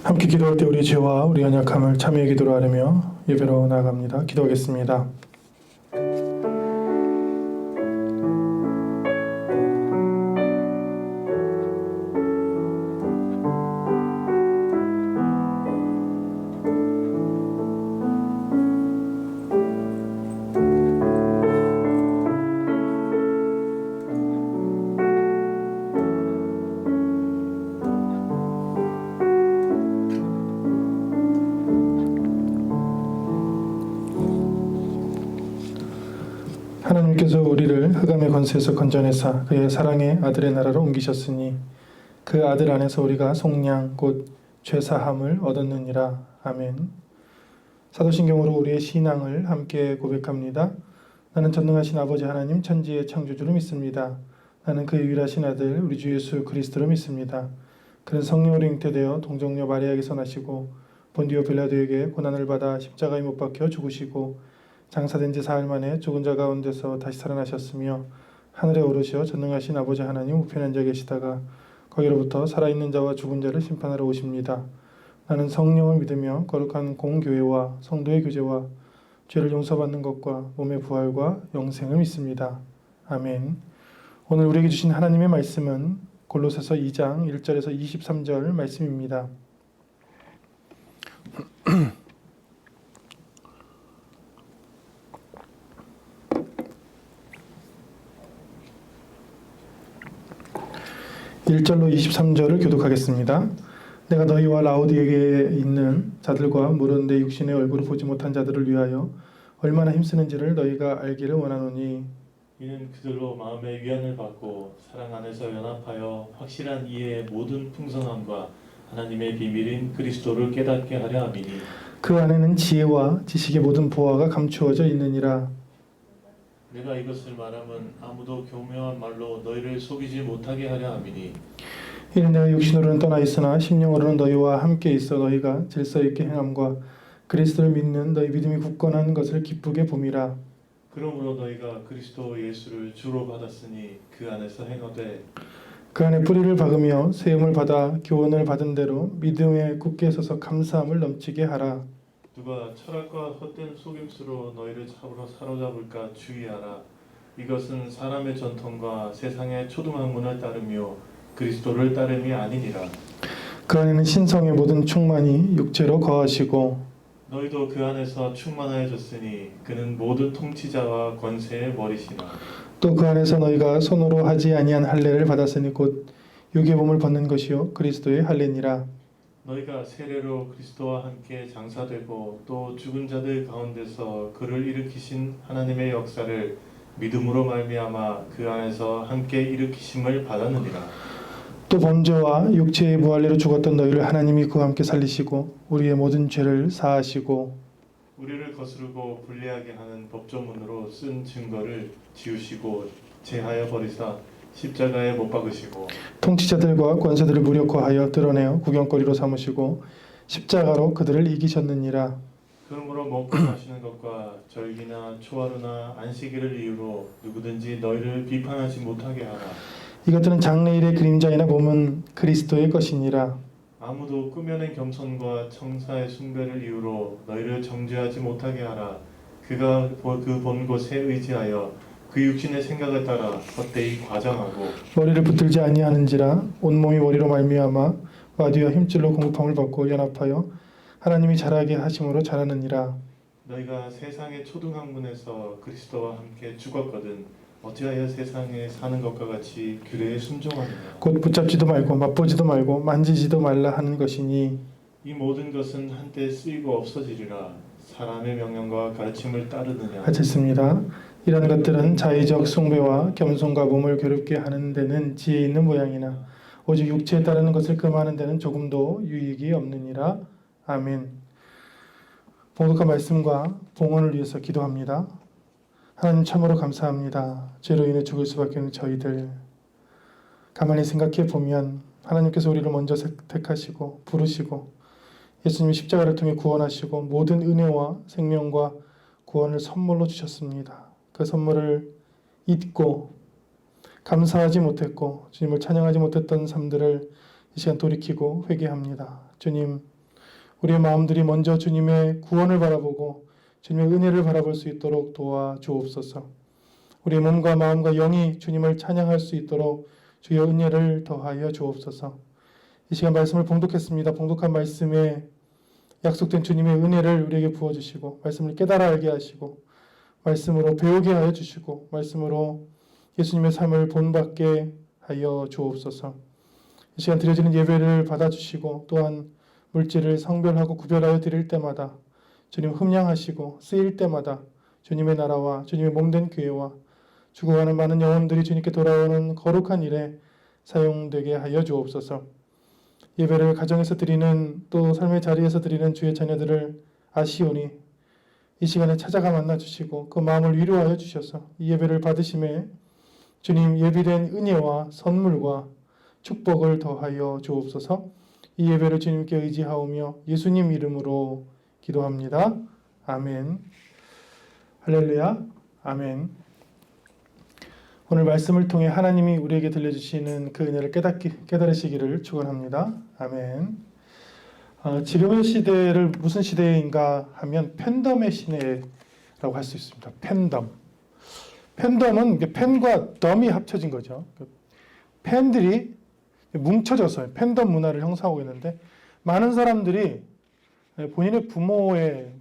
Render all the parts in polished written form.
함께 기도할 때 우리 죄와 우리 연약함을 참여의 기도로 아뢰며 예배로 나아갑니다. 기도하겠습니다. 하나님께서 우리를 흑암의 권세에서 건져내사 그의 사랑의 아들의 나라로 옮기셨으니 그 아들 안에서 우리가 속량 곧 죄사함을 얻었느니라. 아멘. 사도신경으로 우리의 신앙을 함께 고백합니다. 나는 전능하신 아버지 하나님 천지의 창조주로 믿습니다. 나는 그 유일하신 아들 우리 주 예수 그리스도로 믿습니다. 그는 성령으로 잉태되어 동정녀 마리아에게서 나시고 본디오 빌라도에게 고난을 받아 십자가에 못 박혀 죽으시고 장사된 지 사흘 만에 죽은 자 가운데서 다시 살아나셨으며 하늘에 오르시어 전능하신 아버지 하나님 우편에 앉아 계시다가 거기로부터 살아있는 자와 죽은 자를 심판하러 오십니다. 나는 성령을 믿으며 거룩한 공교회와 성도의 교제와 죄를 용서받는 것과 몸의 부활과 영생을 믿습니다. 아멘. 오늘 우리에게 주신 하나님의 말씀은 골로새서 2장 1절에서 23절 말씀입니다. 1절로 23절을 교독하겠습니다. 내가 너희와 라오디게에 있는 자들과 물은 내 육신의 얼굴을 보지 못한 자들을 위하여 얼마나 힘쓰는지를 너희가 알기를 원하노니 이는 그들로 마음의 위안을 받고 사랑 안에서 연합하여 확실한 이해의 모든 풍성함과 하나님의 비밀인 그리스도를 깨닫게 하려 함이니 그 안에는 지혜와 지식의 모든 보화가 감추어져 있느니라. 내가 이것을 말하면 아무도 교묘한 말로 너희를 속이지 못하게 하려 함이니 이는 내가 육신으로는 떠나 있으나 심령으로는 너희와 함께 있어 너희가 질서 있게 행함과 그리스도를 믿는 너희 믿음이 굳건한 것을 기쁘게 봄이라. 그러므로 너희가 그리스도 예수를 주로 받았으니 그 안에서 행하되 그 안에 뿌리를 박으며 세움을 받아 교훈을 받은 대로 믿음에 굳게 서서 감사함을 넘치게 하라. 누가 철학과 헛된 속임수로 너희를 잡으러 사로잡을까 주의하라. 이것은 사람의 전통과 세상의 초등학문을 따르며 그리스도를 따름이 아니니라. 그 안에는 신성의 모든 충만이 육체로 거하시고 너희도 그 안에서 충만하여졌으니 그는 모든 통치자와 권세의 머리시라. 또 그 안에서 너희가 손으로 하지 아니한 할례를 받았으니 곧 육의 몸을 벗는 것이요 그리스도의 할례니라. 너희가 세례로 그리스도와 함께 장사되고 또 죽은 자들 가운데서 그를 일으키신 하나님의 역사를 믿음으로 말미암아 그 안에서 함께 일으키심을 받았느니라. 또 범죄와 육체의 무할례로 죽었던 너희를 하나님이 그와 함께 살리시고 우리의 모든 죄를 사하시고 우리를 거스르고 불리하게 하는 법조문으로 쓴 증거를 지우시고 제하여 버리사 십자가에 못 박으시고 통치자들과 권세들을 무력화하여 드러내어 구경거리로 삼으시고 십자가로 그들을 이기셨느니라. 그러므로 먹고 마시는 것과 절기나 초하루나 안식일을 이유로 누구든지 너희를 비판하지 못하게 하라. 이것들은 장래일의 그림자이나 몸은 그리스도의 것이니라. 아무도 꾸며낸 겸손과 청사의 숭배를 이유로 너희를 정죄하지 못하게 하라. 그가 그 본 곳에 의지하여 그 육신의 생각을 따라 헛되이 과장하고 머리를 붙들지 아니하는지라. 온몸이 머리로 말미암아 마디와 힘줄로 공급함을 받고 연합하여 하나님이 자라게 하심으로 자라느니라. 너희가 세상의 초등학문에서 그리스도와 함께 죽었거든 어찌하여 세상에 사는 것과 같이 규례에 순종하느냐. 곧 붙잡지도 말고 맛보지도 말고 만지지도 말라 하는 것이니 이 모든 것은 한때 쓰이고 없어지리라. 사람의 명령과 가르침을 따르느냐. 하셨습니다. 이런 것들은 자의적 숭배와 겸손과 몸을 괴롭게 하는 데는 지혜 있는 모양이나 오직 육체에 따르는 것을 금하는 데는 조금도 유익이 없느니라. 아멘. 봉독한 말씀과 봉헌을 위해서 기도합니다. 하나님 참으로 감사합니다. 죄로 인해 죽을 수밖에 없는 저희들 가만히 생각해 보면 하나님께서 우리를 먼저 택하시고 부르시고 예수님이 십자가를 통해 구원하시고 모든 은혜와 생명과 구원을 선물로 주셨습니다. 그 선물을 잊고 감사하지 못했고 주님을 찬양하지 못했던 삶들을 이 시간 돌이키고 회개합니다. 주님, 우리의 마음들이 먼저 주님의 구원을 바라보고 주님의 은혜를 바라볼 수 있도록 도와 주옵소서. 우리의 몸과 마음과 영이 주님을 찬양할 수 있도록 주의 은혜를 더하여 주옵소서. 이 시간 말씀을 봉독했습니다. 봉독한 말씀에 약속된 주님의 은혜를 우리에게 부어주시고 말씀을 깨달아 알게 하시고 말씀으로 배우게 하여 주시고 말씀으로 예수님의 삶을 본받게 하여 주옵소서. 이 시간 드려지는 예배를 받아주시고 또한 물질을 성별하고 구별하여 드릴 때마다 주님 흠량하시고 쓰일 때마다 주님의 나라와 주님의 몸된 교회와 죽어가는 많은 영혼들이 주님께 돌아오는 거룩한 일에 사용되게 하여 주옵소서. 예배를 가정에서 드리는 또 삶의 자리에서 드리는 주의 자녀들을 아시오니 이 시간에 찾아가 만나 주시고 그 마음을 위로하여 주셔서 이 예배를 받으심에 주님 예비된 은혜와 선물과 축복을 더하여 주옵소서. 이 예배를 주님께 의지하오며 예수님 이름으로 기도합니다. 아멘. 할렐루야. 아멘. 오늘 말씀을 통해 하나님이 우리에게 들려주시는 그 은혜를 깨달으시기를 축원합니다. 아멘. 지금의 시대를 무슨 시대인가 하면 팬덤의 시대라고 할 수 있습니다. 팬덤. 팬덤은 팬과 덤이 합쳐진 거죠. 팬들이 뭉쳐져서 팬덤 문화를 형성하고 있는데 많은 사람들이 본인의 부모의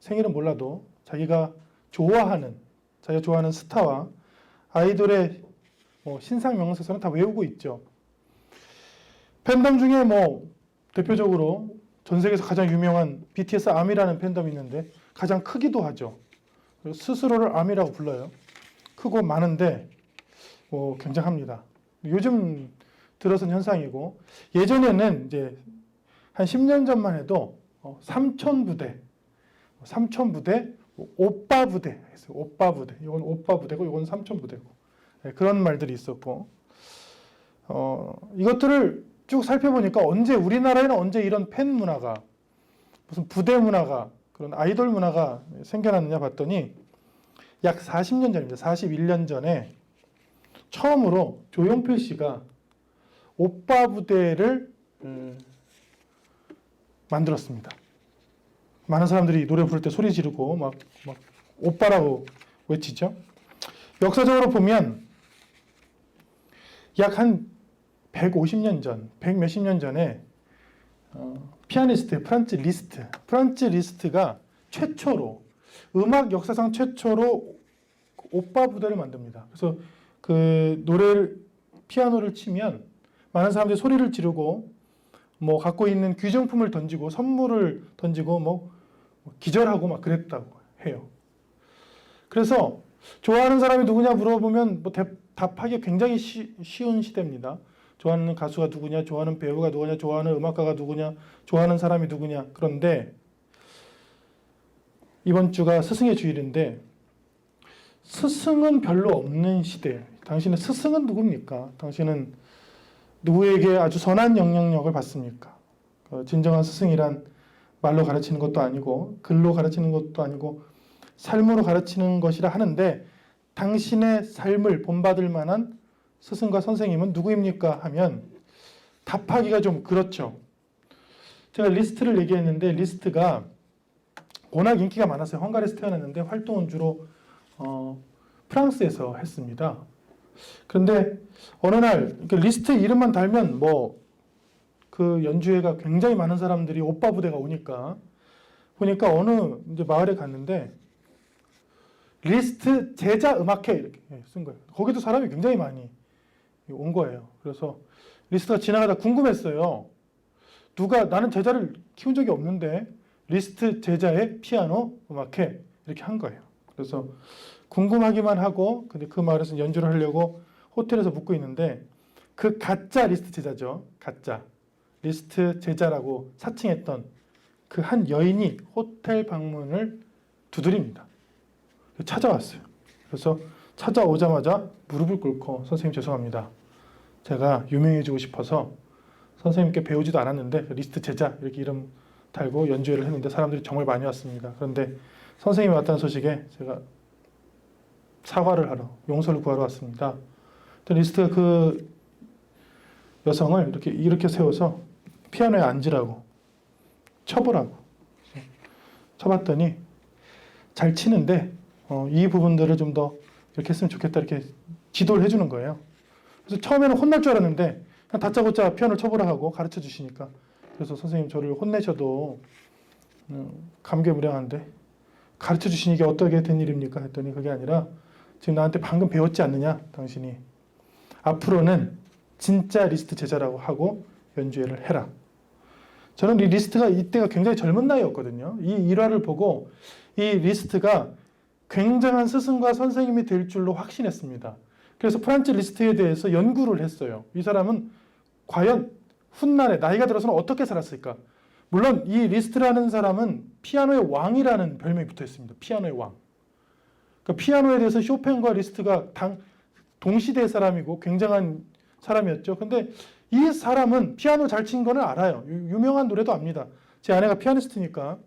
생일은 몰라도 자기가 좋아하는 스타와 아이돌의 신상 명세서는 다 외우고 있죠. 팬덤 중에 대표적으로 전 세계에서 가장 유명한 BTS 아미라는 팬덤이 있는데 가장 크기도 하죠. 스스로를 아미라고 불러요. 크고 많은데 굉장합니다. 요즘 들어선 현상이고 예전에는 이제 한 10년 전만 해도 삼촌부대, 오빠 부대, 오빠 부대, 이건 오빠 부대고 이건 삼촌 부대고 그런 말들이 있었고 이것들을 쭉 살펴보니까 우리나라에는 언제 이런 팬 문화가 무슨 부대 문화가 그런 아이돌 문화가 생겨났느냐 봤더니 약 40년 전입니다. 41년 전에 처음으로 조용필 씨가 오빠 부대를 만들었습니다. 많은 사람들이 노래 부를 때 소리 지르고 막 오빠라고 외치죠. 역사적으로 보면 약 한 150년 전, 100 몇십 년 전에 피아니스트 프란츠 리스트가 최초로 음악 역사상 최초로 오빠 부대를 만듭니다. 그래서 그 피아노를 치면 많은 사람들이 소리를 지르고 갖고 있는 귀중품을 던지고 선물을 던지고 기절하고 막 그랬다고 해요. 그래서 좋아하는 사람이 누구냐 물어보면 답하기 굉장히 쉬운 시대입니다. 좋아하는 가수가 누구냐, 좋아하는 배우가 누구냐, 좋아하는 음악가가 누구냐, 좋아하는 사람이 누구냐. 그런데 이번 주가 스승의 주일인데 스승은 별로 없는 시대. 당신의 스승은 누굽니까? 당신은 누구에게 아주 선한 영향력을 받습니까? 진정한 스승이란 말로 가르치는 것도 아니고 글로 가르치는 것도 아니고 삶으로 가르치는 것이라 하는데 당신의 삶을 본받을 만한 스승과 선생님은 누구입니까? 하면 답하기가 좀 그렇죠. 제가 리스트를 얘기했는데 리스트가 워낙 인기가 많았어요. 헝가리에서 태어났는데 활동은 주로 프랑스에서 했습니다. 그런데 어느 날 리스트 이름만 달면 그 연주회가 굉장히 많은 사람들이 오빠 부대가 오니까 보니까 어느 이제 마을에 갔는데 리스트 제자 음악회 이렇게 쓴 거예요. 거기도 사람이 굉장히 많이 온 거예요. 그래서 리스트가 지나가다 궁금했어요. 나는 제자를 키운 적이 없는데 리스트 제자의 피아노 음악회 이렇게 한 거예요. 그래서 궁금하기만 하고 근데 그 마을에서 연주를 하려고 호텔에서 묵고 있는데 그 가짜 리스트 제자죠. 가짜 리스트 제자라고 사칭했던 그 한 여인이 호텔 방문을 두드립니다. 찾아왔어요. 그래서 찾아오자마자 무릎을 꿇고 선생님 죄송합니다. 제가 유명해지고 싶어서 선생님께 배우지도 않았는데 리스트 제자 이렇게 이름 달고 연주회를 했는데 사람들이 정말 많이 왔습니다. 그런데 선생님이 왔다는 소식에 제가 사과를 하러 용서를 구하러 왔습니다. 리스트가 그 여성을 이렇게 세워서 피아노에 앉으라고 쳐보라고. 쳐봤더니 잘 치는데 이 부분들을 좀 더 이렇게 했으면 좋겠다 이렇게 지도를 해주는 거예요. 그래서 처음에는 혼날 줄 알았는데 그냥 다짜고짜 피아노를 쳐보라 하고 가르쳐 주시니까 그래서 선생님 저를 혼내셔도 감개무량한데 가르쳐 주시니 이게 어떻게 된 일입니까? 했더니 그게 아니라 지금 나한테 방금 배웠지 않느냐 당신이 앞으로는 진짜 리스트 제자라고 하고 연주회를 해라. 저는 이 리스트가 이때가 굉장히 젊은 나이였거든요. 이 일화를 보고 이 리스트가 굉장한 스승과 선생님이 될 줄로 확신했습니다. 그래서 프란츠 리스트에 대해서 연구를 했어요. 이 사람은 과연 훗날에 나이가 들어서는 어떻게 살았을까? 물론 이 리스트라는 사람은 피아노의 왕이라는 별명이 붙어 있습니다. 피아노의 왕. 그러니까 피아노에 대해서 쇼팽과 리스트가 동시대의 사람이고 굉장한 사람이었죠. 근데 이 사람은 피아노 잘 친 거는 알아요. 유명한 노래도 압니다. 제 아내가 피아니스트니까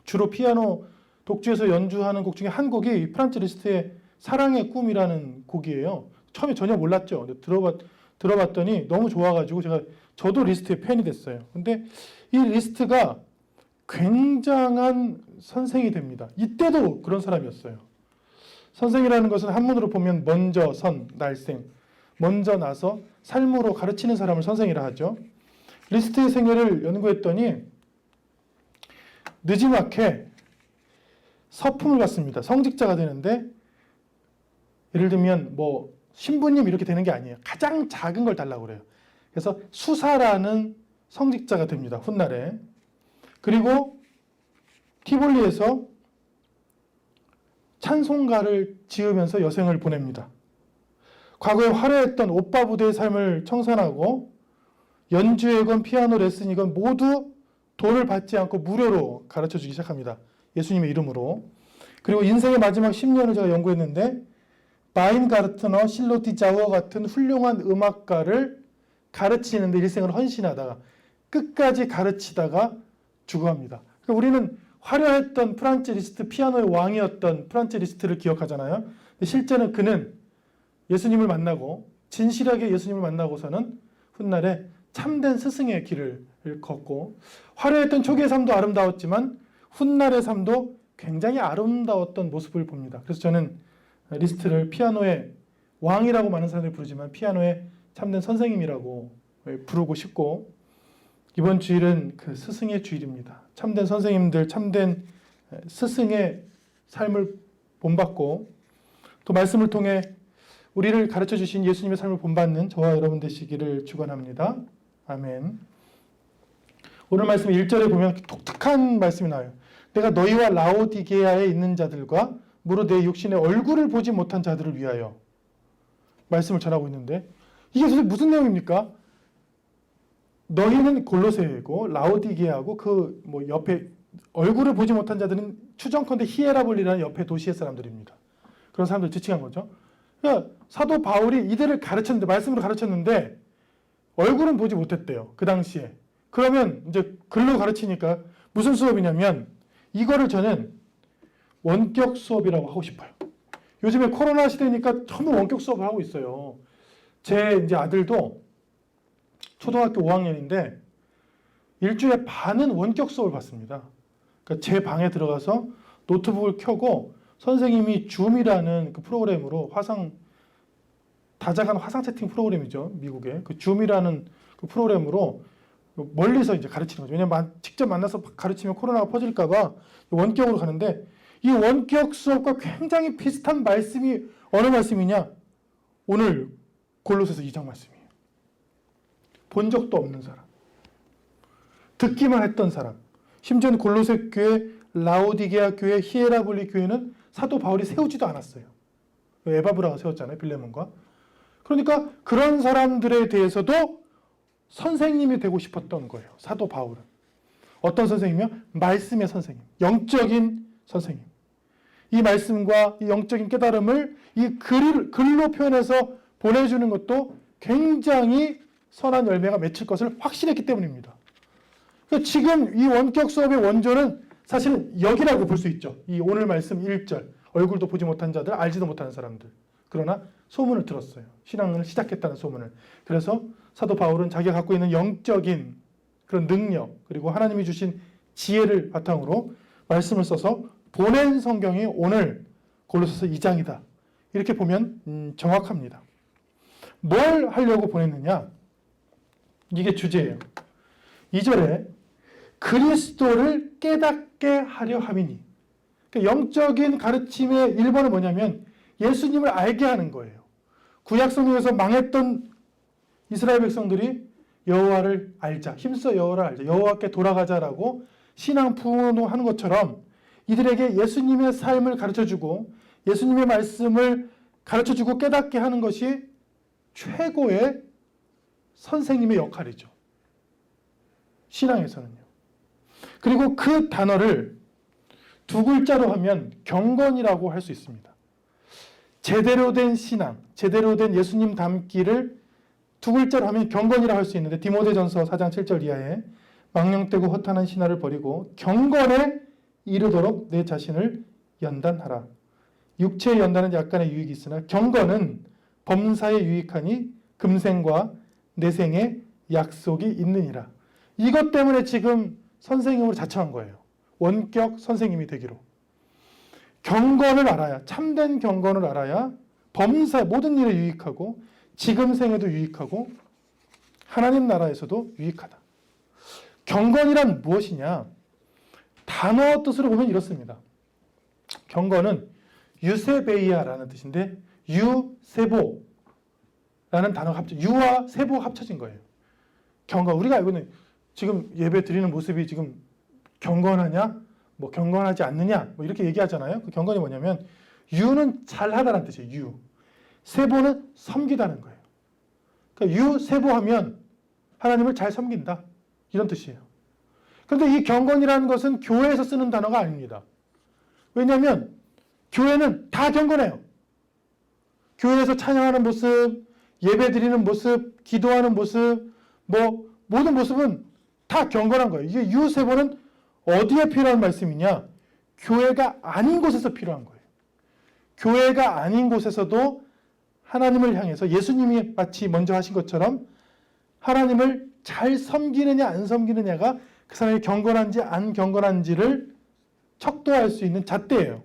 주로 피아노 독주에서 연주하는 곡 중에 한 곡이 프란츠 리스트의 사랑의 꿈이라는 곡이에요. 처음에 전혀 몰랐죠. 근데 들어봤더니 너무 좋아가지고 저도 리스트의 팬이 됐어요. 근데 이 리스트가 굉장한 선생이 됩니다. 이때도 그런 사람이었어요. 선생이라는 것은 한문으로 보면 먼저 선, 날생, 먼저 나서 삶으로 가르치는 사람을 선생이라 하죠. 리스트의 생애를 연구했더니 느지막해 서품을 받습니다. 성직자가 되는데 예를 들면 뭐 신부님 이렇게 되는 게 아니에요. 가장 작은 걸 달라고 그래요. 그래서 수사라는 성직자가 됩니다. 훗날에. 그리고 티볼리에서 찬송가를 지으면서 여생을 보냅니다. 과거에 화려했던 오빠 부대의 삶을 청산하고 연주회건 피아노 레슨이건 모두 돈을 받지 않고 무료로 가르쳐주기 시작합니다. 예수님의 이름으로. 그리고 인생의 마지막 10년을 제가 연구했는데 바인가르트너, 실로티 자우어 같은 훌륭한 음악가를 가르치는데 일생을 헌신하다가 끝까지 가르치다가 죽어갑니다. 그러니까 우리는 화려했던 프란츠 리스트, 피아노의 왕이었던 프란츠 리스트를 기억하잖아요. 근데 실제는 그는 예수님을 만나고 진실하게 예수님을 만나고서는 훗날에 참된 스승의 길을 걷고 화려했던 초기의 삶도 아름다웠지만 훗날의 삶도 굉장히 아름다웠던 모습을 봅니다. 그래서 저는 리스트를 피아노의 왕이라고 많은 사람들이 부르지만 피아노의 참된 선생님이라고 부르고 싶고 이번 주일은 그 스승의 주일입니다. 참된 선생님들, 참된 스승의 삶을 본받고 또 말씀을 통해 우리를 가르쳐 주신 예수님의 삶을 본받는 저와 여러분 되시기를 축원합니다. 아멘. 오늘 말씀 1절에 보면 독특한 말씀이 나와요. 내가 너희와 라오디게아에 있는 자들과 무릇 내 육신의 얼굴을 보지 못한 자들을 위하여 말씀을 전하고 있는데 이게 도대체 무슨 내용입니까? 너희는 골로새이고 라오디게아고 그 뭐 옆에 얼굴을 보지 못한 자들은 추정컨대 히에라볼리라는 옆에 도시의 사람들입니다. 그런 사람들 지칭한 거죠. 그러니까 사도 바울이 이들을 가르쳤는데 말씀으로 가르쳤는데 얼굴은 보지 못했대요. 그 당시에. 그러면 이제 글로 가르치니까 무슨 수업이냐면 이거를 저는 원격 수업이라고 하고 싶어요. 요즘에 코로나 시대니까 전부 원격 수업을 하고 있어요. 제 이제 아들도 초등학교 5학년인데 일주일에 반은 원격 수업을 받습니다. 그러니까 제 방에 들어가서 노트북을 켜고 선생님이 줌이라는 그 프로그램으로 다작한 화상 채팅 프로그램이죠. 미국의 그 줌이라는 그 프로그램으로 멀리서 이제 가르치는 거죠. 왜냐면 직접 만나서 가르치면 코로나가 퍼질까봐 원격으로 가는데 이 원격 수업과 굉장히 비슷한 말씀이 어느 말씀이냐? 오늘 골로새서 2장 말씀이에요. 본 적도 없는 사람. 듣기만 했던 사람. 심지어는 골로새 교회, 라오디게아 교회, 히에라볼리 교회는 사도 바울이 세우지도 않았어요. 에바브라가 세웠잖아요. 빌레몬과. 그러니까 그런 사람들에 대해서도 선생님이 되고 싶었던 거예요. 사도 바울은. 어떤 선생님이요? 말씀의 선생님. 영적인 선생님. 이 말씀과 이 영적인 깨달음을 이 글로 표현해서 보내주는 것도 굉장히 선한 열매가 맺힐 것을 확신했기 때문입니다. 그러니까 지금 이 원격 수업의 원조는 사실은 여기라고 볼 수 있죠. 이 오늘 말씀 1절. 얼굴도 보지 못한 자들, 알지도 못하는 사람들. 그러나 소문을 들었어요. 신앙을 시작했다는 소문을. 그래서 사도 바울은 자기가 갖고 있는 영적인 그런 능력 그리고 하나님이 주신 지혜를 바탕으로 말씀을 써서 보낸 성경이 오늘 골로새서 2장이다. 이렇게 보면 정확합니다. 뭘 하려고 보냈느냐? 이게 주제예요. 2절에 그리스도를 깨닫게 하려 함이니. 그러니까 영적인 가르침의 1번은 뭐냐면 예수님을 알게 하는 거예요. 구약 성경에서 망했던 이스라엘 백성들이 여호와를 알자, 힘써 여호와를 알자, 여호와께 돌아가자라고 신앙 부흥하는 것처럼 이들에게 예수님의 삶을 가르쳐주고 예수님의 말씀을 가르쳐주고 깨닫게 하는 것이 최고의 선생님의 역할이죠. 신앙에서는요. 그리고 그 단어를 두 글자로 하면 경건이라고 할 수 있습니다. 제대로 된 신앙, 제대로 된 예수님 닮기를 두 글자로 하면 경건이라고 할 수 있는데 디모데전서 4장 7절 이하에 망령되고 허탄한 신화를 버리고 경건에 이르도록 내 자신을 연단하라. 육체의 연단은 약간의 유익이 있으나 경건은 범사에 유익하니 금생과 내생에 약속이 있느니라. 이것 때문에 지금 선생님으로 자청한 거예요. 원격 선생님이 되기로. 경건을 알아야, 참된 경건을 알아야 범사 모든 일에 유익하고 지금 생에도 유익하고 하나님 나라에서도 유익하다. 경건이란 무엇이냐? 단어 뜻으로 보면 이렇습니다. 경건은 유세베이아라는 뜻인데 유세보라는 단어가 유와 세보가 합쳐진 거예요. 경건, 우리가 알고 있는 지금 예배 드리는 모습이 지금 경건하냐? 뭐 경건하지 않느냐? 뭐 이렇게 얘기하잖아요. 그 경건이 뭐냐면 유는 잘하다라는 뜻이에요. 유. 세보는 섬기다는 거예요. 그러니까 유세보하면 하나님을 잘 섬긴다. 이런 뜻이에요. 그런데 이 경건이라는 것은 교회에서 쓰는 단어가 아닙니다. 왜냐하면 교회는 다 경건해요. 교회에서 찬양하는 모습, 예배 드리는 모습, 기도하는 모습, 뭐 모든 모습은 다 경건한 거예요. 이게 유세보는 어디에 필요한 말씀이냐? 교회가 아닌 곳에서 필요한 거예요. 교회가 아닌 곳에서도 하나님을 향해서 예수님이 마치 먼저 하신 것처럼 하나님을 잘 섬기느냐 안 섬기느냐가 그 사람이 경건한지 안 경건한지를 척도할 수 있는 잣대예요.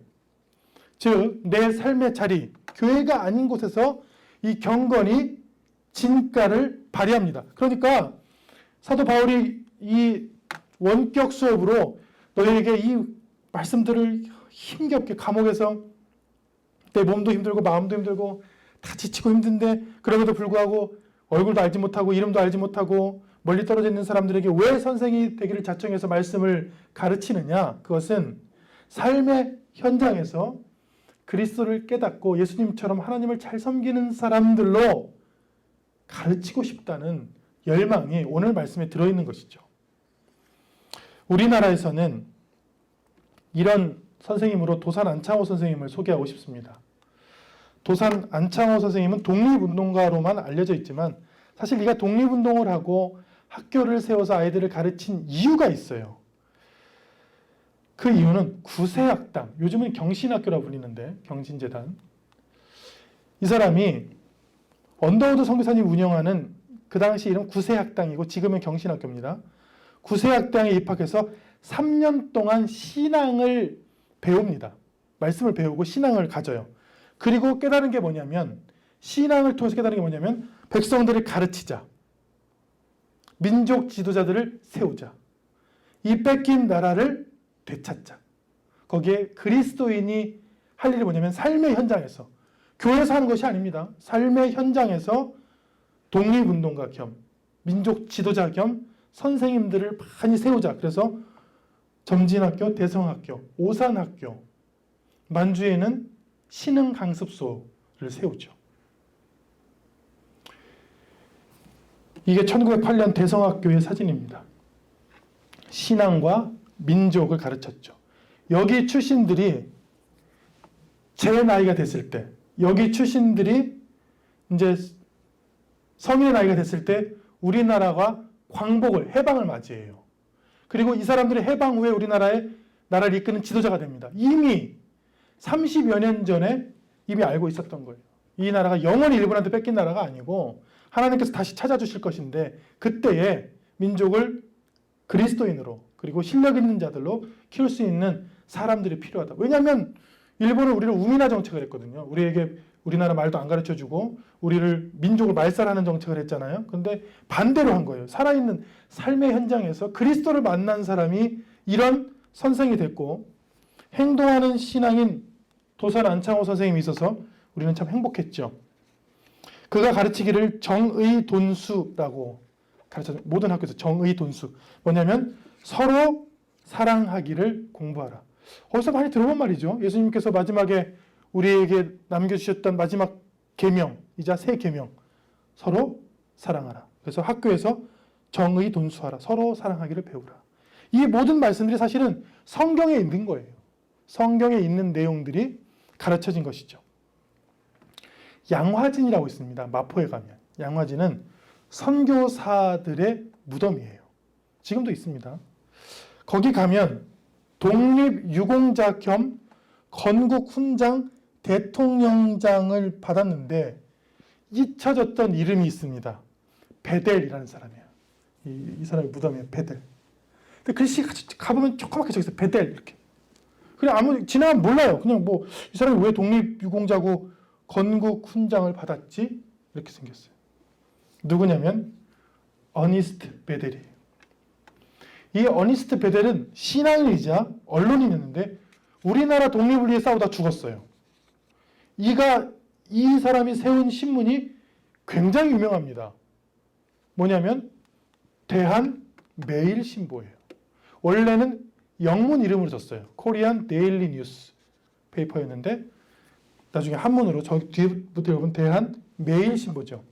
즉, 내 삶의 자리, 교회가 아닌 곳에서 이 경건이 진가를 발휘합니다. 그러니까 사도 바울이 이 원격 수업으로 너희에게 이 말씀들을 힘겹게 감옥에서 내 몸도 힘들고 마음도 힘들고 다 지치고 힘든데 그럼에도 불구하고 얼굴도 알지 못하고 이름도 알지 못하고 멀리 떨어져 있는 사람들에게 왜 선생이 되기를 자청해서 말씀을 가르치느냐? 그것은 삶의 현장에서 그리스도를 깨닫고 예수님처럼 하나님을 잘 섬기는 사람들로 가르치고 싶다는 열망이 오늘 말씀에 들어있는 것이죠. 우리나라에서는 이런 선생님으로 도산 안창호 선생님을 소개하고 싶습니다. 도산 안창호 선생님은 독립운동가로만 알려져 있지만 사실 이가 독립운동을 하고 학교를 세워서 아이들을 가르친 이유가 있어요. 그 이유는 구세학당, 요즘은 경신학교라고 불리는데 경신재단. 이 사람이 언더우드 선교사님 운영하는 그 당시 이름 구세학당이고 지금은 경신학교입니다. 구세학당에 입학해서 3년 동안 신앙을 배웁니다. 말씀을 배우고 신앙을 가져요. 그리고 깨달은 게 뭐냐면 신앙을 통해서 깨달은 게 뭐냐면 백성들을 가르치자. 민족 지도자들을 세우자. 이 뺏긴 나라를 되찾자. 거기에 그리스도인이 할 일이 뭐냐면 삶의 현장에서 교회에서 하는 것이 아닙니다. 삶의 현장에서 독립운동가 겸 민족 지도자 겸 선생님들을 많이 세우자. 그래서 점진학교, 대성학교, 오산학교, 만주에는 신흥강습소를 세우죠. 이게 1908년 대성학교의 사진입니다. 신앙과 민족을 가르쳤죠. 여기 출신들이 제 나이가 됐을 때, 여기 출신들이 이제 성인의 나이가 됐을 때 우리나라가 광복을, 해방을 맞이해요. 그리고 이 사람들이 해방 후에 우리나라의 나라를 이끄는 지도자가 됩니다. 이미 30여 년 전에 이미 알고 있었던 거예요. 이 나라가 영원히 일본한테 뺏긴 나라가 아니고 하나님께서 다시 찾아주실 것인데 그때에 민족을 그리스도인으로 그리고 실력 있는 자들로 키울 수 있는 사람들이 필요하다. 왜냐하면 일본은 우리를 우민화 정책을 했거든요. 우리에게 우리나라 말도 안 가르쳐주고 우리를 민족을 말살하는 정책을 했잖아요. 근데 반대로 한 거예요. 살아있는 삶의 현장에서 그리스도를 만난 사람이 이런 선생이 됐고 행동하는 신앙인 도산 안창호 선생님이 있어서 우리는 참 행복했죠. 그가 가르치기를 정의돈수라고 가르쳐요. 모든 학교에서 정의돈수. 뭐냐면 서로 사랑하기를 공부하라. 어디서 많이 들어본 말이죠. 예수님께서 마지막에 우리에게 남겨주셨던 마지막 계명이자 새 계명. 서로 사랑하라. 그래서 학교에서 정의돈수하라. 서로 사랑하기를 배우라. 이 모든 말씀들이 사실은 성경에 있는 거예요. 성경에 있는 내용들이 가르쳐진 것이죠. 양화진이라고 있습니다. 마포에 가면. 양화진은 선교사들의 무덤이에요. 지금도 있습니다. 거기 가면 독립유공자 겸 건국 훈장 대통령장을 받았는데 잊혀졌던 이름이 있습니다. 베델이라는 사람이에요. 이 사람의 무덤이에요. 베델. 근데 글씨가 가보면 조그맣게 적혀있어요. 베델 이렇게. 그냥 아무 지나가면 몰라요. 그냥 뭐 이 사람이 왜 독립유공자고 건국 훈장을 받았지? 이렇게 생겼어요. 누구냐면 어니스트 베델이에요. 이 어니스트 베델은 신앙인이자 언론인이었는데 우리나라 독립을 위해 싸우다 죽었어요. 이 사람이 세운 신문이 굉장히 유명합니다. 뭐냐면 대한매일신보예요. 원래는 영문 이름으로 썼어요. 코리안 데일리 뉴스 페이퍼였는데 나중에 한문으로 저 뒤부터 여러분 대한매일신보죠.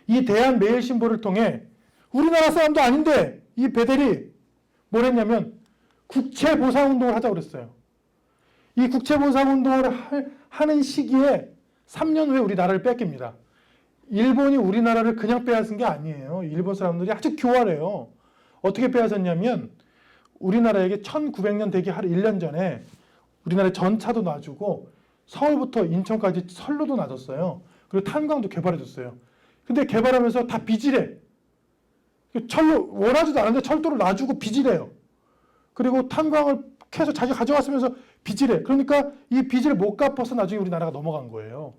이 대한매일신보를 통해 우리나라 사람도 아닌데 이 베델이 뭘 했냐면 국채보상운동을 하자고 그랬어요. 이 국채보상운동을 하는 시기에 3년 후에 우리나라를 뺏깁니다. 일본이 우리나라를 그냥 빼앗은 게 아니에요. 일본 사람들이 아주 교활해요. 어떻게 빼앗았냐면 우리나라에게 1900년 되기 하루 1년 전에 우리나라에 전차도 놔주고 서울부터 인천까지 선로도 놔줬어요. 그리고 탄광도 개발해줬어요. 근데 개발하면서 다 빚이래. 원하지도 않은데 철도를 놔주고 빚이래요. 그리고 탄광을 캐서 자기 가져갔으면서 빚이래. 그러니까 이 빚을 못 갚아서 나중에 우리나라가 넘어간 거예요.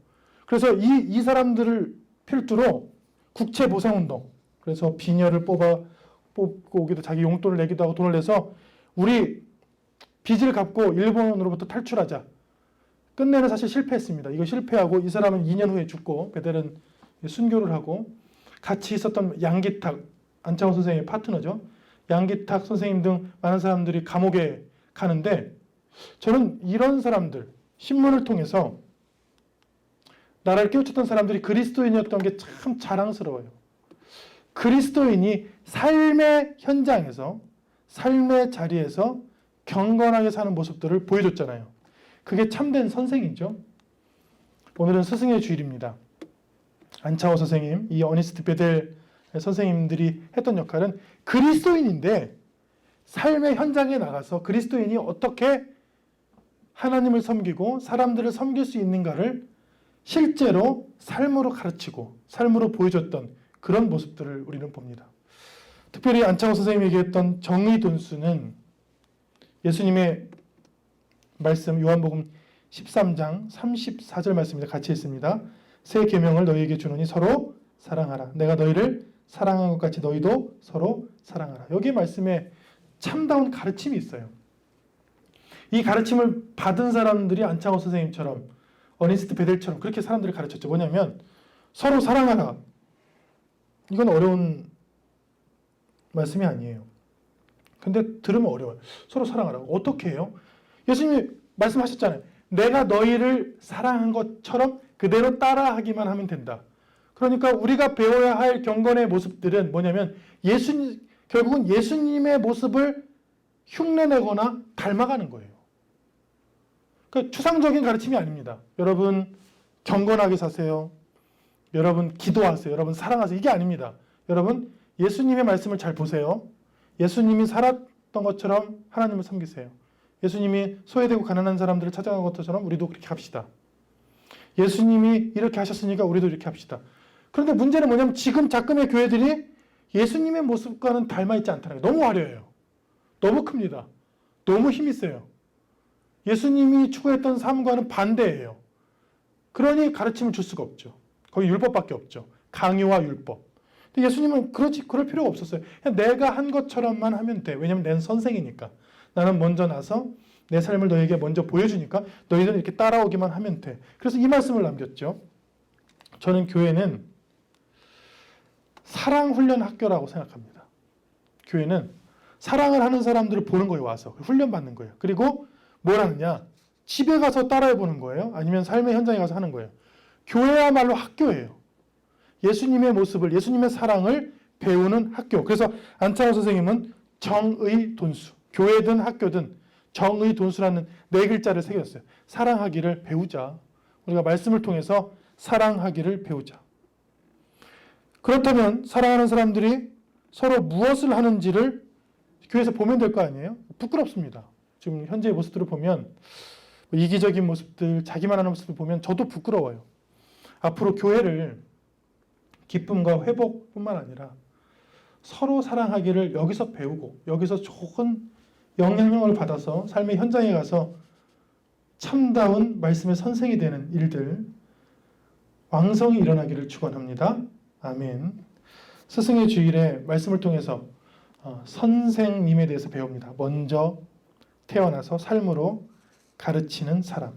그래서 이 사람들을 필두로 국채보상운동. 그래서 비녀를 뽑고 오기도 자기 용돈을 내기도 하고 돈을 내서 우리 빚을 갚고 일본으로부터 탈출하자. 끝내는 사실 실패했습니다. 이거 실패하고 이 사람은 2년 후에 죽고 베델은 순교를 하고 같이 있었던 양기탁, 안창호 선생님의 파트너죠. 양기탁 선생님 등 많은 사람들이 감옥에 가는데 저는 이런 사람들, 신문을 통해서 나라를 깨우쳤던 사람들이 그리스도인이었던 게 참 자랑스러워요. 그리스도인이 삶의 현장에서, 삶의 자리에서 경건하게 사는 모습들을 보여줬잖아요. 그게 참된 선생이죠. 오늘은 스승의 주일입니다. 안창호 선생님, 이 어니스트 베델 선생님들이 했던 역할은 그리스도인인데 삶의 현장에 나가서 그리스도인이 어떻게 하나님을 섬기고 사람들을 섬길 수 있는가를 실제로 삶으로 가르치고 삶으로 보여줬던 그런 모습들을 우리는 봅니다. 특별히 안창호 선생님이 얘기했던 정의돈수는 예수님의 말씀 요한복음 13장 34절 말씀입니다. 같이 읽습니다. 새 계명을 너희에게 주노니 서로 사랑하라. 내가 너희를 사랑한 것 같이 너희도 서로 사랑하라. 여기 말씀에 참다운 가르침이 있어요. 이 가르침을 받은 사람들이 안창호 선생님처럼 어니스트 베델처럼 그렇게 사람들을 가르쳤죠. 뭐냐면 서로 사랑하라. 이건 어려운 말씀이 아니에요. 근데 들으면 어려워요. 서로 사랑하라. 어떻게 해요? 예수님이 말씀하셨잖아요. 내가 너희를 사랑한 것처럼 그대로 따라하기만 하면 된다. 그러니까 우리가 배워야 할 경건의 모습들은 뭐냐면 결국은 예수님의 모습을 흉내내거나 닮아가는 거예요. 그러니까 추상적인 가르침이 아닙니다. 여러분 경건하게 사세요. 여러분 기도하세요. 여러분 사랑하세요. 이게 아닙니다. 여러분 예수님의 말씀을 잘 보세요. 예수님이 살았던 것처럼 하나님을 섬기세요. 예수님이 소외되고 가난한 사람들을 찾아간 것처럼 우리도 그렇게 합시다. 예수님이 이렇게 하셨으니까 우리도 이렇게 합시다. 그런데 문제는 뭐냐면 지금 작금의 교회들이 예수님의 모습과는 닮아있지 않다는 거예요. 너무 화려해요. 너무 큽니다. 너무 힘이 세요. 예수님이 추구했던 삶과는 반대예요. 그러니 가르침을 줄 수가 없죠. 거기 율법밖에 없죠. 강요와 율법. 근데 예수님은 그럴 필요가 없었어요. 그냥 내가 한 것처럼만 하면 돼. 왜냐면 나는 선생이니까. 나는 먼저 나서 내 삶을 너에게 먼저 보여주니까 너희들은 이렇게 따라오기만 하면 돼. 그래서 이 말씀을 남겼죠. 저는 교회는 사랑 훈련 학교라고 생각합니다. 교회는 사랑을 하는 사람들을 보는 거예요. 와서 훈련 받는 거예요. 그리고 뭘 하느냐? 집에 가서 따라해 보는 거예요. 아니면 삶의 현장에 가서 하는 거예요. 교회야말로 학교예요. 예수님의 모습을, 예수님의 사랑을 배우는 학교. 그래서 안창호 선생님은 정의 돈수, 교회든 학교든 정의 돈수라는 4글자를 새겼어요. 사랑하기를 배우자. 우리가 말씀을 통해서 사랑하기를 배우자. 그렇다면 사랑하는 사람들이 서로 무엇을 하는지를 교회에서 보면 될 거 아니에요? 부끄럽습니다. 지금 현재의 모습들을 보면 이기적인 모습들, 자기만 하는 모습을 보면 저도 부끄러워요. 앞으로 교회를 기쁨과 회복뿐만 아니라 서로 사랑하기를 여기서 배우고 여기서 좋은 영향력을 받아서 삶의 현장에 가서 참다운 말씀의 선생이 되는 일들 왕성히 일어나기를 축원합니다. 아멘. 스승의 주일에 말씀을 통해서 선생님에 대해서 배웁니다. 먼저 태어나서 삶으로 가르치는 사람.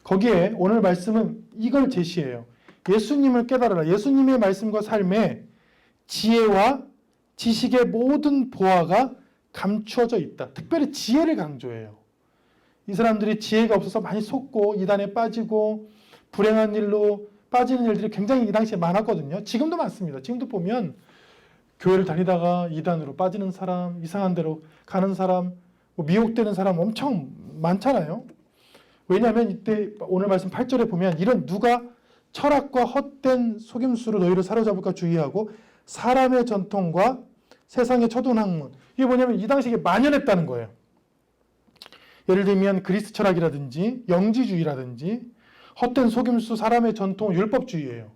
거기에 오늘 말씀은 이걸 제시해요. 예수님을 깨달아라. 예수님의 말씀과 삶에 지혜와 지식의 모든 보화가 감추어져 있다. 특별히 지혜를 강조해요. 이 사람들이 지혜가 없어서 많이 속고 이단에 빠지고 불행한 일로 빠지는 일들이 굉장히 이 당시에 많았거든요. 지금도 많습니다. 지금도 보면 교회를 다니다가 이단으로 빠지는 사람, 이상한 데로 가는 사람, 미혹되는 사람 엄청 많잖아요. 왜냐하면 이때 오늘 말씀 8절에 보면 이런 누가 철학과 헛된 속임수로 너희를 사로잡을까 주의하고 사람의 전통과 세상의 초등 학문. 이게 뭐냐면 이 당시에 만연했다는 거예요. 예를 들면 그리스 철학이라든지 영지주의라든지 헛된 속임수, 사람의 전통, 율법주의예요.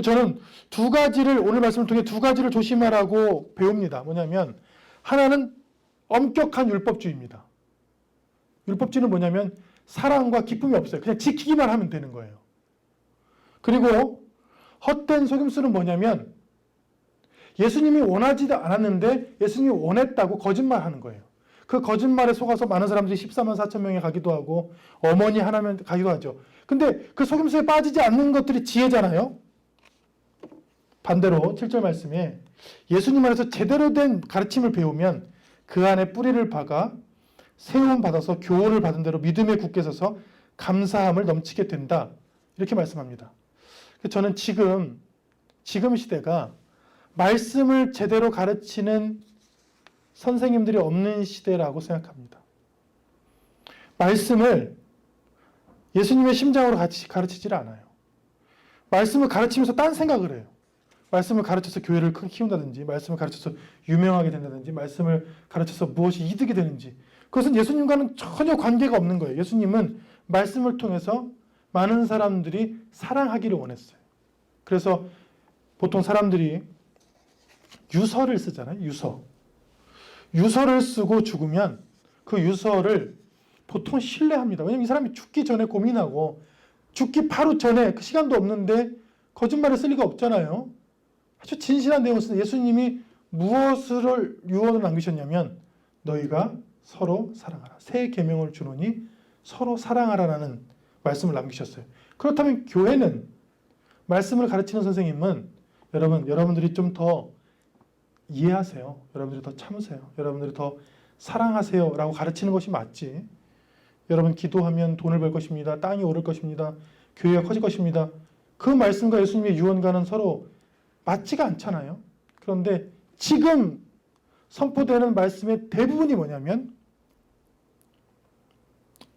저는 두 가지를 오늘 말씀을 통해 두 가지를 조심하라고 배웁니다. 뭐냐면 하나는 엄격한 율법주의입니다. 율법주의는 뭐냐면 사랑과 기쁨이 없어요. 그냥 지키기만 하면 되는 거예요. 그리고 헛된 속임수는 뭐냐면 예수님이 원하지도 않았는데 예수님이 원했다고 거짓말하는 거예요. 그 거짓말에 속아서 많은 사람들이 14만 4천 명에 가기도 하고 어머니 하나면 가기도 하죠. 근데 그 속임수에 빠지지 않는 것들이 지혜잖아요. 반대로 7절 말씀에 예수님 안에서 제대로 된 가르침을 배우면 그 안에 뿌리를 박아 세움 받아서 교훈을 받은 대로 믿음에 굳게 서서 감사함을 넘치게 된다. 이렇게 말씀합니다. 저는 지금 시대가 말씀을 제대로 가르치는 선생님들이 없는 시대라고 생각합니다. 말씀을 예수님의 심장으로 가르치질 않아요. 말씀을 가르치면서 딴 생각을 해요. 말씀을 가르쳐서 교회를 크게 키운다든지, 말씀을 가르쳐서 유명하게 된다든지, 말씀을 가르쳐서 무엇이 이득이 되는지. 그것은 예수님과는 전혀 관계가 없는 거예요. 예수님은 말씀을 통해서 많은 사람들이 사랑하기를 원했어요. 그래서 보통 사람들이 유서를 쓰잖아요. 유서를 쓰고 죽으면 그 유서를 보통 신뢰합니다. 왜냐하면 이 사람이 죽기 전에 고민하고 죽기 바로 전에 그 시간도 없는데 거짓말을 쓸 리가 없잖아요. 아주 진실한 내용을 쓰는 예수님이 무엇을 유언을 남기셨냐면 너희가 서로 사랑하라. 새 계명을 주노니 서로 사랑하라라는 말씀을 남기셨어요. 그렇다면 교회는 말씀을 가르치는 선생님은 여러분들이 좀 더 이해하세요. 여러분들이 더 참으세요. 여러분들이 더 사랑하세요 라고 가르치는 것이 맞지. 여러분 기도하면 돈을 벌 것입니다. 땅이 오를 것입니다. 교회가 커질 것입니다. 그 말씀과 예수님의 유언과는 서로 맞지가 않잖아요. 그런데 지금 선포되는 말씀의 대부분이 뭐냐면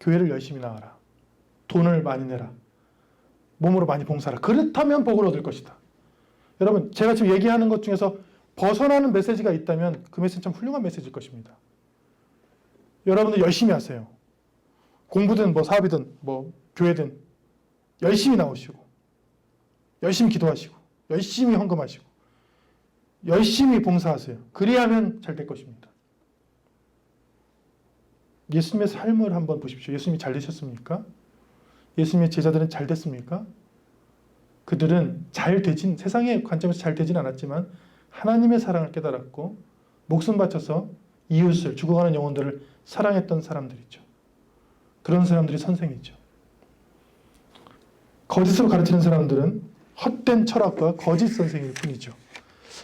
교회를 열심히 나가라. 돈을 많이 내라. 몸으로 많이 봉사하라. 그렇다면 복을 얻을 것이다. 여러분 제가 지금 얘기하는 것 중에서 벗어나는 메시지가 있다면 그 메시지는 참 훌륭한 메시지일 것입니다. 여러분들 열심히 하세요. 공부든 사업이든 교회든 열심히 나오시고 열심히 기도하시고 열심히 헌금하시고 열심히 봉사하세요. 그리하면 잘 될 것입니다. 예수님의 삶을 한번 보십시오. 예수님이 잘 되셨습니까? 예수님의 제자들은 잘 됐습니까? 그들은 세상의 관점에서 잘 되진 않았지만 하나님의 사랑을 깨달았고 목숨 바쳐서 이웃을, 죽어가는 영혼들을 사랑했던 사람들이죠. 그런 사람들이 선생이죠. 거짓으로 가르치는 사람들은 헛된 철학과 거짓 선생일 뿐이죠.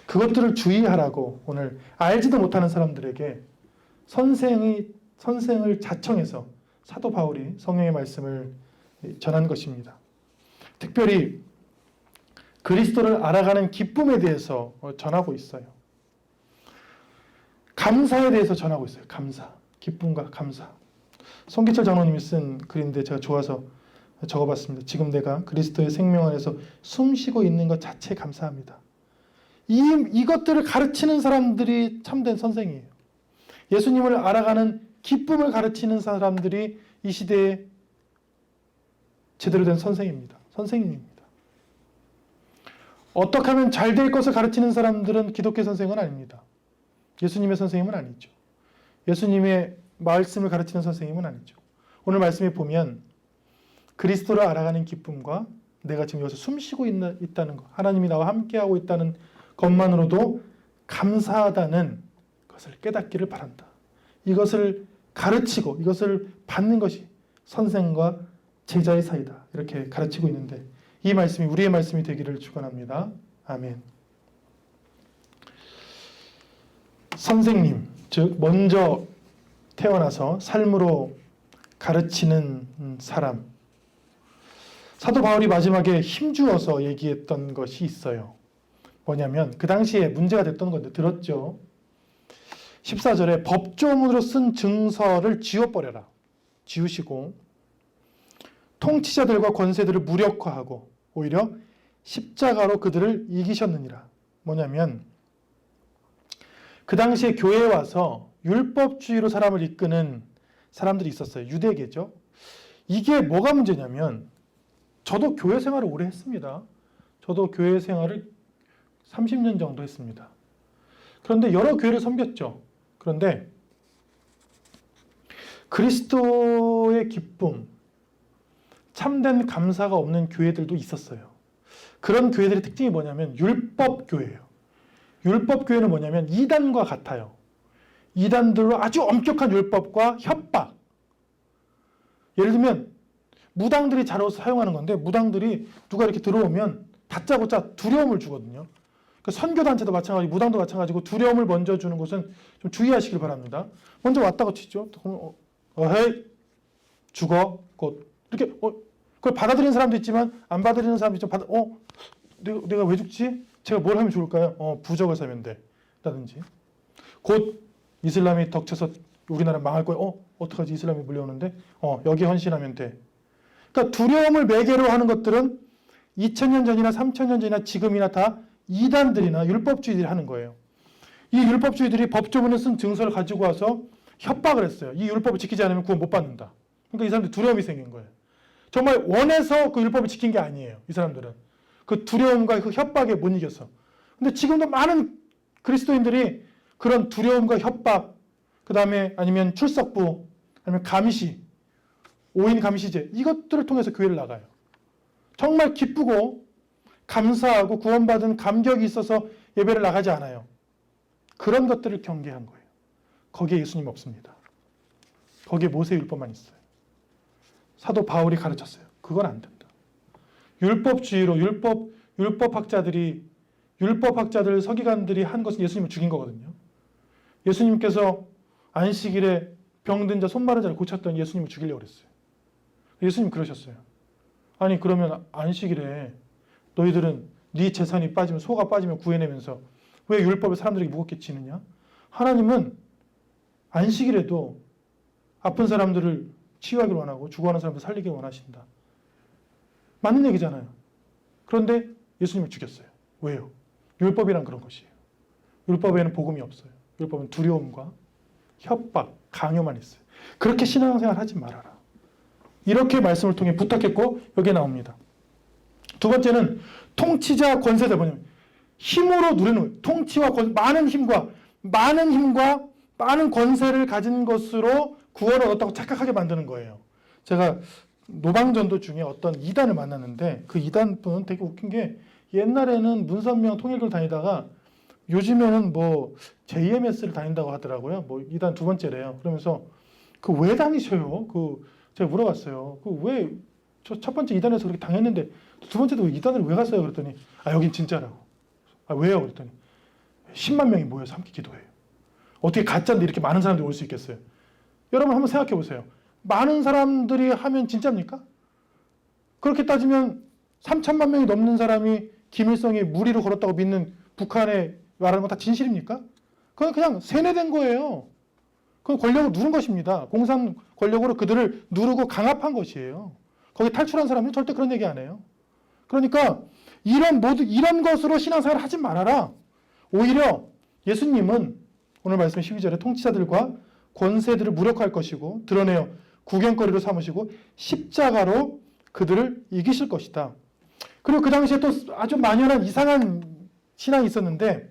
그것들을 주의하라고 오늘 알지도 못하는 사람들에게 선생을 자청해서 사도 바울이 성령의 말씀을 전한 것입니다. 특별히 그리스도를 알아가는 기쁨에 대해서 전하고 있어요. 감사에 대해서 전하고 있어요. 감사, 기쁨과 감사. 송기철 장로님이 쓴 글인데 제가 좋아서 적어봤습니다. 지금 내가 그리스도의 생명 안에서 숨쉬고 있는 것 자체에 감사합니다. 이것들을 가르치는 사람들이 참된 선생이에요. 예수님을 알아가는 기쁨을 가르치는 사람들이 이 시대에 제대로 된 선생입니다. 선생님입니다. 어떻게 하면 잘 될 것을 가르치는 사람들은 기독교 선생은 아닙니다. 예수님의 선생님은 아니죠. 예수님의 말씀을 가르치는 선생님은 아니죠. 오늘 말씀에 보면 그리스도를 알아가는 기쁨과 내가 지금 여기서 숨쉬고 있다는 것, 하나님이 나와 함께하고 있다는 것만으로도 감사하다는 것을 깨닫기를 바란다. 이것을 가르치고 이것을 받는 것이 선생과 제자의 사이다. 이렇게 가르치고 있는데 이 말씀이 우리의 말씀이 되기를 축원합니다. 아멘. 선생님, 즉 먼저 태어나서 삶으로 가르치는 사람. 사도 바울이 마지막에 힘주어서 얘기했던 것이 있어요. 뭐냐면 그 당시에 문제가 됐던 건데 들었죠. 14절에 법조문으로 쓴 증서를 지워버려라. 지우시고 통치자들과 권세들을 무력화하고 오히려 십자가로 그들을 이기셨느니라. 뭐냐면 그 당시에 교회에 와서 율법주의로 사람을 이끄는 사람들이 있었어요. 유대계죠. 이게 뭐가 문제냐면 저도 교회 생활을 오래 했습니다. 저도 교회 생활을 30년 정도 했습니다. 그런데 여러 교회를 섬겼죠. 그런데 그리스도의 기쁨, 참된 감사가 없는 교회들도 있었어요. 그런 교회들의 특징이 뭐냐면 율법교회예요. 율법교회는 뭐냐면 이단과 같아요. 이단들로 아주 엄격한 율법과 협박. 예를 들면 무당들이 자로 사용하는 건데 무당들이 누가 이렇게 들어오면 다짜고짜 두려움을 주거든요. 그러니까 선교단체도 마찬가지고 무당도 마찬가지고 두려움을 먼저 주는 것은 좀 주의하시길 바랍니다. 먼저 왔다고 치죠. 헤이 죽어 곧 이렇게 그걸 받아들이는 사람도 있지만 안 받아들이는 사람도 있지만 내가 왜 죽지? 제가 뭘 하면 좋을까요? 부적을 사면 돼. 라든지 곧 이슬람이 덕쳐서 우리나라 망할 거야. 어떡하지? 이슬람이 물려오는데 여기 헌신하면 돼. 그러니까 두려움을 매개로 하는 것들은 2000년 전이나 3000년 전이나 지금이나 다 이단들이나 율법주의들이 하는 거예요. 이 율법주의들이 법조문에 쓴 증서를 가지고 와서 협박을 했어요. 이 율법을 지키지 않으면 구원 못 받는다. 그러니까 이 사람들 두려움이 생긴 거예요. 정말 원해서 그 율법을 지킨 게 아니에요. 이 사람들은. 그 두려움과 그 협박에 못 이겼어. 근데 지금도 많은 그리스도인들이 그런 두려움과 협박, 그 다음에 아니면 출석부, 아니면 감시, 5인 감시제, 이것들을 통해서 교회를 나가요. 정말 기쁘고 감사하고 구원받은 감격이 있어서 예배를 나가지 않아요. 그런 것들을 경계한 거예요. 거기에 예수님 없습니다. 거기에 모세율법만 있어요. 사도 바울이 가르쳤어요. 그건 안 된다. 율법주의로 율법학자들 서기관들이 한 것은 예수님을 죽인 거거든요. 예수님께서 안식일에 병든 자, 손 마른 자를 고쳤더니 예수님을 죽이려고 그랬어요. 예수님 그러셨어요. 아니 그러면 안식일에 너희들은 네 재산이 빠지면 소가 빠지면 구해내면서 왜 율법을 사람들에게 무겁게 지느냐? 하나님은 안식일에도 아픈 사람들을 치유하기를 원하고 죽어가는 사람들 살리기를 원하신다. 맞는 얘기잖아요. 그런데 예수님을 죽였어요. 왜요? 율법이란 그런 것이에요. 율법에는 복음이 없어요. 율법은 두려움과 협박, 강요만 있어요. 그렇게 신앙생활 하지 말아라. 이렇게 말씀을 통해 부탁했고 여기에 나옵니다. 두 번째는 통치자 권세자 뭐냐면 힘으로 누리는 거예요. 통치와 많은 힘과 많은 권세를 가진 것으로 구원을 얻었다고 착각하게 만드는 거예요. 제가 노방전도 중에 어떤 이단을 만났는데 그 이단 분은 되게 웃긴 게 옛날에는 문선명 통일교를 다니다가 요즘에는 뭐 JMS를 다닌다고 하더라고요. 뭐 이단 두 번째래요. 그러면서 그 왜 다니셔요? 그 제가 물어봤어요. 그 왜 저 첫 번째 이단에서 그렇게 당했는데 두 번째도 이단을 왜 갔어요? 그랬더니 여긴 진짜라고. 왜요? 그랬더니 10만 명이 모여서 함께 기도해요. 어떻게 가짜인데 이렇게 많은 사람들이 올 수 있겠어요? 여러분 한번 생각해 보세요. 많은 사람들이 하면 진짜입니까? 그렇게 따지면 3천만 명이 넘는 사람이 김일성이 무리로 걸었다고 믿는 북한에 말하는 건 다 진실입니까? 그건 그냥 세뇌된 거예요. 그건 권력을 누른 것입니다. 공산 권력으로 그들을 누르고 강압한 것이에요. 거기 탈출한 사람은 절대 그런 얘기 안 해요. 그러니까 이런 것으로 신앙생활을 하지 말아라. 오히려 예수님은 오늘 말씀 12절에 통치자들과 권세들을 무력화할 것이고 드러내어 구경거리로 삼으시고 십자가로 그들을 이기실 것이다. 그리고 그 당시에 또 아주 만연한 이상한 신앙이 있었는데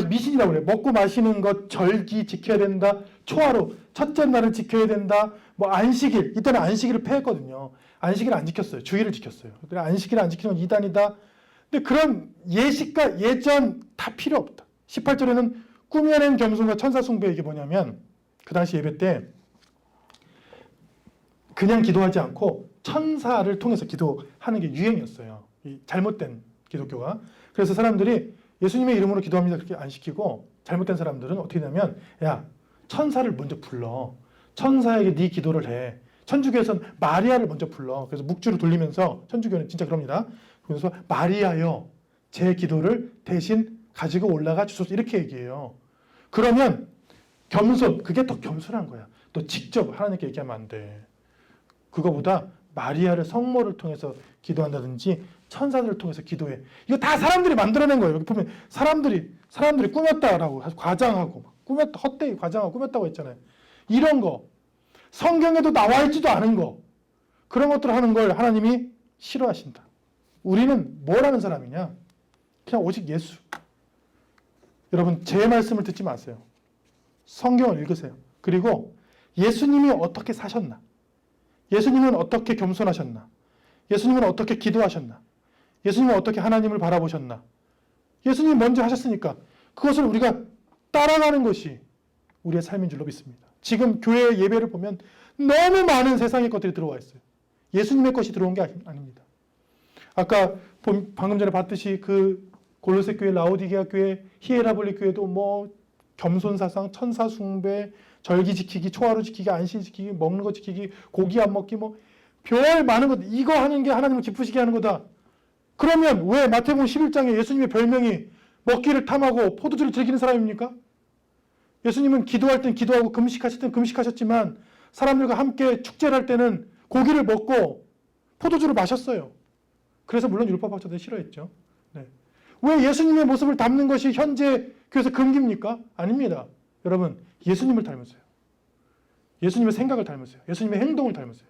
미신이라고 그래요. 먹고 마시는 것 절기 지켜야 된다. 초하루 첫째 날을 지켜야 된다. 뭐 안식일 이때는 안식일을 폐했거든요. 안식일을 안 지켰어요. 주일을 지켰어요. 안식일을 안 지키는 건 이단이다. 근데 그런 예식과 예전 다 필요 없다. 18절에는 꾸며낸 겸손과 천사 숭배 이게 뭐냐면 그 당시 예배 때 그냥 기도하지 않고 천사를 통해서 기도하는 게 유행이었어요. 이 잘못된 기독교가. 그래서 사람들이 예수님의 이름으로 기도합니다 그렇게 안 시키고 잘못된 사람들은 어떻게 하냐면 야 천사를 먼저 불러. 천사에게 네 기도를 해. 천주교에서는 마리아를 먼저 불러. 그래서 묵주를 돌리면서 천주교는 진짜 그럽니다. 그래서 마리아여 제 기도를 대신 가지고 올라가 주소서 이렇게 얘기해요. 그러면 겸손 그게 더 겸손한 거야. 또 직접 하나님께 얘기하면 안 돼. 그거보다 마리아를 성모를 통해서 기도한다든지 천사들을 통해서 기도해. 이거 다 사람들이 만들어낸 거예요. 여기 보면 사람들이 꾸몄다라고 과장하고 꾸몄다 헛되이 과장하고 꾸몄다고 했잖아요. 이런 거 성경에도 나와 있지도 않은 거 그런 것들을 하는 걸 하나님이 싫어하신다. 우리는 뭘 하는 사람이냐? 그냥 오직 예수. 여러분 제 말씀을 듣지 마세요. 성경을 읽으세요. 그리고 예수님이 어떻게 사셨나? 예수님은 어떻게 겸손하셨나? 예수님은 어떻게 기도하셨나? 예수님은 어떻게 하나님을 바라보셨나? 예수님이 먼저 하셨으니까 그것을 우리가 따라가는 것이 우리의 삶인 줄로 믿습니다. 지금 교회 예배를 보면 너무 많은 세상의 것들이 들어와 있어요. 예수님의 것이 들어온 게 아닙니다. 아까 방금 전에 봤듯이 그 골로새 교회, 라오디게아 교회, 히에라볼리 교회도 뭐 겸손사상, 천사숭배, 절기 지키기, 초하루 지키기, 안식 지키기, 먹는 거 지키기, 고기 안 먹기 뭐 별 많은 것 이거 하는 게 하나님을 기쁘시게 하는 거다. 그러면 왜 마태복음 11장에 예수님의 별명이 먹기를 탐하고 포도주를 즐기는 사람입니까? 예수님은 기도할 땐 기도하고 금식하실 땐 금식하셨지만 사람들과 함께 축제를 할 때는 고기를 먹고 포도주를 마셨어요. 그래서 물론 율법학자들이 싫어했죠. 네. 왜 예수님의 모습을 담는 것이 현재 교회에서 금기입니까? 아닙니다. 여러분 예수님을 닮으세요. 예수님의 생각을 닮으세요. 예수님의 행동을 닮으세요.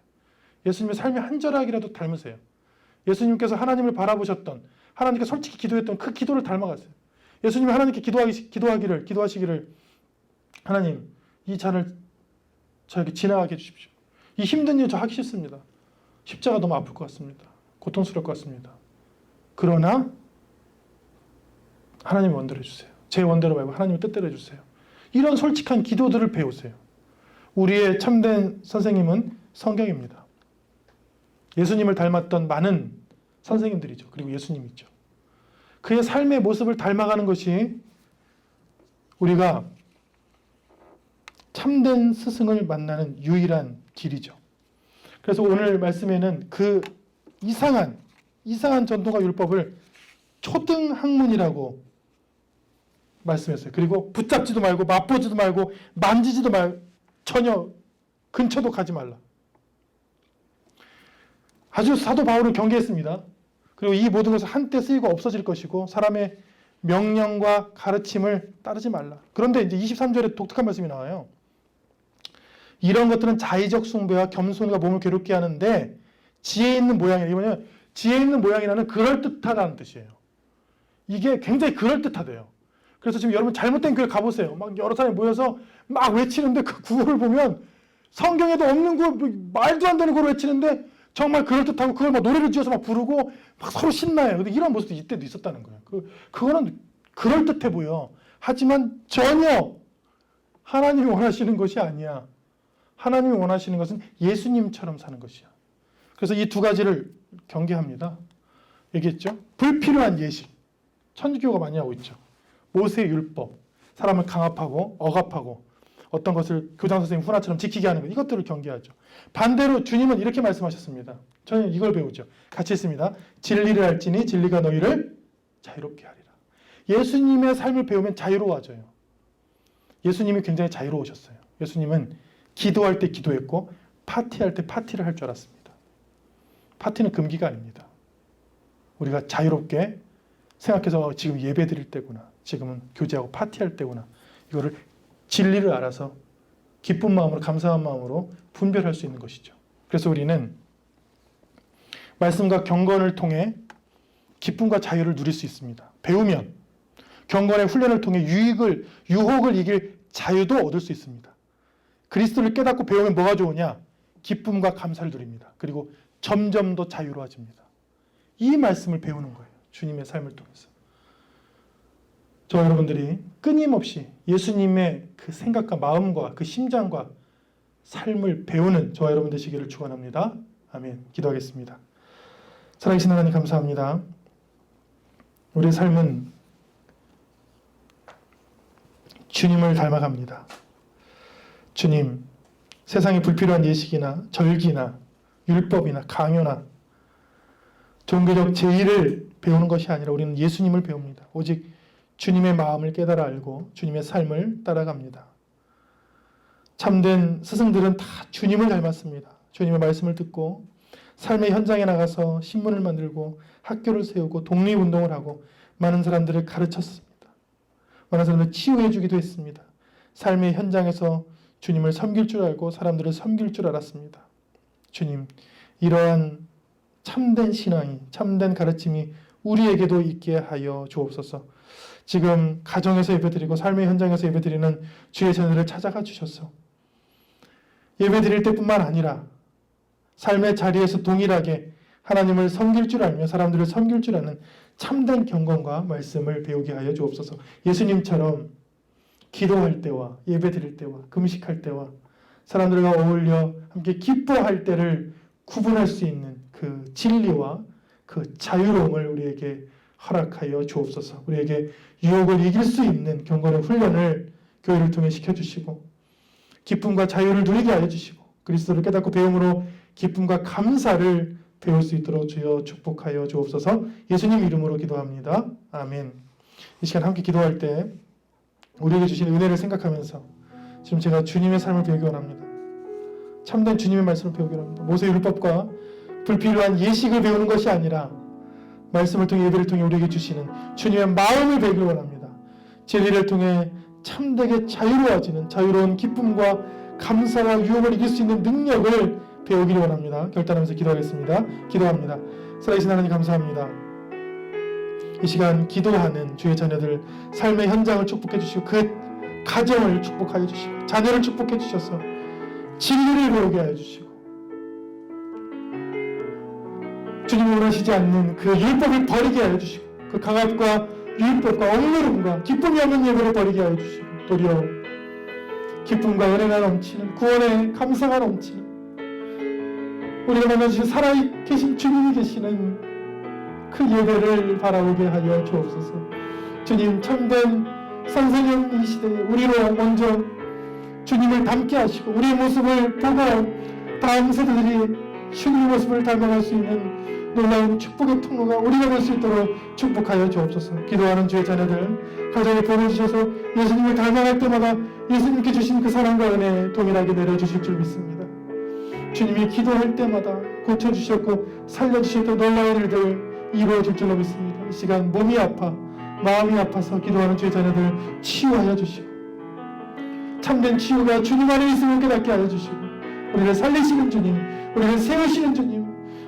예수님의 삶의 한 절하기라도 닮으세요. 예수님께서 하나님을 바라보셨던 하나님께 솔직히 기도했던 그 기도를 닮아가세요. 예수님이 하나님께 기도하시기를 하나님 이 잔을 저에게 지나가게 해주십시오. 이 힘든 일 저 하기 싫습니다. 십자가 너무 아플 것 같습니다. 고통스러울 것 같습니다. 그러나 하나님 원대로 해주세요. 제 원대로 말고 하나님의 뜻대로 해주세요. 이런 솔직한 기도들을 배우세요. 우리의 참된 선생님은 성경입니다. 예수님을 닮았던 많은 선생님들이죠. 그리고 예수님이죠. 그의 삶의 모습을 닮아가는 것이 우리가 참된 스승을 만나는 유일한 길이죠. 그래서 오늘 말씀에는 그 이상한 전통과 율법을 초등학문이라고 말씀했어요. 그리고 붙잡지도 말고 맛보지도 말고 만지지도 말고 전혀 근처도 가지 말라. 아주 사도 바울은 경계했습니다. 그리고 이 모든 것은 한때 쓰이고 없어질 것이고 사람의 명령과 가르침을 따르지 말라. 그런데 이제 23절에 독특한 말씀이 나와요. 이런 것들은 자의적 숭배와 겸손과 몸을 괴롭게 하는데 지혜 있는 모양이라. 이거는 지혜 있는 모양이라는 그럴듯하다는 뜻이에요. 이게 굉장히 그럴듯하대요. 그래서 지금 여러분 잘못된 교회 가보세요. 막 여러 사람이 모여서 막 외치는데 그 구호를 보면 성경에도 없는 구호, 말도 안 되는 구호를 외치는데 정말 그럴듯하고 그걸 막 노래를 지어서 막 부르고 막 서로 신나요. 근데 이런 모습도 이때도 있었다는 거예요. 그거는 그럴듯해 보여. 하지만 전혀 하나님이 원하시는 것이 아니야. 하나님이 원하시는 것은 예수님처럼 사는 것이야. 그래서 이 두 가지를 경계합니다. 얘기했죠? 불필요한 예식. 천주교가 많이 하고 있죠. 모세의 율법. 사람을 강압하고 억압하고 어떤 것을 교장 선생님 훈화처럼 지키게 하는 것. 이것들을 경계하죠. 반대로 주님은 이렇게 말씀하셨습니다. 저는 이걸 배우죠. 같이 했습니다. 진리를 알지니 진리가 너희를 자유롭게 하리라. 예수님의 삶을 배우면 자유로워져요. 예수님이 굉장히 자유로우셨어요. 예수님은 기도할 때 기도했고 파티할 때 파티를 할 줄 알았습니다. 파티는 금기가 아닙니다. 우리가 자유롭게 생각해서 지금 예배 드릴 때구나. 지금은 교제하고 파티할 때구나. 이거를 진리를 알아서 기쁜 마음으로 감사한 마음으로 분별할 수 있는 것이죠. 그래서 우리는 말씀과 경건을 통해 기쁨과 자유를 누릴 수 있습니다. 배우면 경건의 훈련을 통해 유혹을 이길 자유도 얻을 수 있습니다. 그리스도를 깨닫고 배우면 뭐가 좋으냐? 기쁨과 감사를 누립니다. 그리고 점점 더 자유로워집니다. 이 말씀을 배우는 거예요. 주님의 삶을 통해서. 저 여러분들이 끊임없이 예수님의 그 생각과 마음과 그 심장과 삶을 배우는 저와 여러분 되시기를 축원합니다. 아멘. 기도하겠습니다. 살아계신 하나님 감사합니다. 우리의 삶은 주님을 닮아갑니다. 주님, 세상에 불필요한 예식이나 절기나 율법이나 강요나 종교적 제의를 배우는 것이 아니라 우리는 예수님을 배웁니다. 오직 주님의 마음을 깨달아 알고 주님의 삶을 따라갑니다. 참된 스승들은 다 주님을 닮았습니다. 주님의 말씀을 듣고 삶의 현장에 나가서 신문을 만들고 학교를 세우고 독립운동을 하고 많은 사람들을 가르쳤습니다. 많은 사람들을 치유해 주기도 했습니다. 삶의 현장에서 주님을 섬길 줄 알고 사람들을 섬길 줄 알았습니다. 주님, 이러한 참된 신앙이, 참된 가르침이 우리에게도 있게 하여 주옵소서. 지금 가정에서 예배드리고 삶의 현장에서 예배드리는 주의 자녀들을 찾아가 주셔서 예배드릴 때뿐만 아니라 삶의 자리에서 동일하게 하나님을 섬길 줄 알며 사람들을 섬길 줄 아는 참된 경건과 말씀을 배우게 하여 주옵소서. 예수님처럼 기도할 때와 예배드릴 때와 금식할 때와 사람들과 어울려 함께 기뻐할 때를 구분할 수 있는 그 진리와 그 자유로움을 우리에게 허락하여 주옵소서. 우리에게 유혹을 이길 수 있는 경건의 훈련을 교회를 통해 시켜주시고 기쁨과 자유를 누리게 하여 주시고 그리스도를 깨닫고 배움으로 기쁨과 감사를 배울 수 있도록 주여 축복하여 주옵소서. 예수님 이름으로 기도합니다. 아멘. 이 시간 함께 기도할 때 우리에게 주신 은혜를 생각하면서 지금 제가 주님의 삶을 배우기 원합니다. 참된 주님의 말씀을 배우기 원합니다. 모세 율법과 불필요한 예식을 배우는 것이 아니라 말씀을 통해 예배를 통해 우리에게 주시는 주님의 마음을 배우기 원합니다. 진리를 통해 참되게 자유로워지는 자유로운 기쁨과 감사와 유혹을 이길 수 있는 능력을 배우기를 원합니다. 결단하면서 기도하겠습니다. 기도합니다. 살아계신 하나님 감사합니다. 이 시간 기도하는 주의 자녀들 삶의 현장을 축복해 주시고 그 가정을 축복하여 주시고 자녀를 축복해 주셔서 진리를 배우게 하여 주시고 주님이 원하시지 않는 그 율법을 버리게 하여 주시고 그 강압과 율법과 억누름과 기쁨이 없는 예배를 버리게 하여 주시고 도리어 기쁨과 은혜가 넘치는 구원의 감사가 넘치는 우리가 만나주신 살아계신 주님이 계시는 그 예배를 바라보게 하여 주옵소서. 주님 참된 선생님 이 시대에 우리로 먼저 주님을 닮게 하시고 우리의 모습을 보고 다음 세대들이 주님의 모습을 닮아갈 수 있는 놀라운 축복의 통로가 우리가 될 수 있도록 축복하여 주옵소서. 기도하는 주의 자녀들 가정에 보내주셔서 예수님을 닮아갈 때마다 예수님께 주신 그 사랑과 은혜 동일하게 내려주실 줄 믿습니다. 주님이 기도할 때마다 고쳐주셨고 살려주셨던 놀라운 일들 이루어질 줄로 믿습니다. 이 시간 몸이 아파 마음이 아파서 기도하는 주의 자녀들 치유하여 주시고 참된 치유가 주님 안에 있음을 깨닫게 하여 주시고 우리를 살리시는 주님, 우리를 세우시는 주님,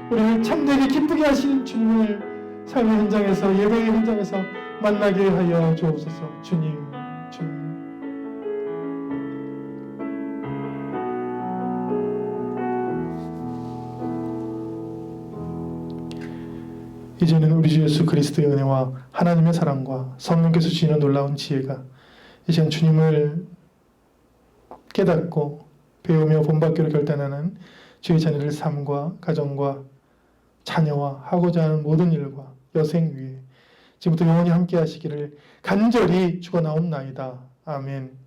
우리를 참되게 기쁘게 하시는 주님을 삶의 현장에서 예배의 현장에서 만나게 하여 주옵소서. 주님, 주님. 이제는 우리 주 예수 그리스도의 은혜와 하나님의 사랑과 성령께서 주시는 놀라운 지혜가 이 시간 주님을 깨닫고 배우며 본받기로 결단하는 주의 자녀들 삶과 가정과 자녀와 하고자 하는 모든 일과 여생 위에 지금부터 영원히 함께 하시기를 간절히 축원하옵나이다. 아멘.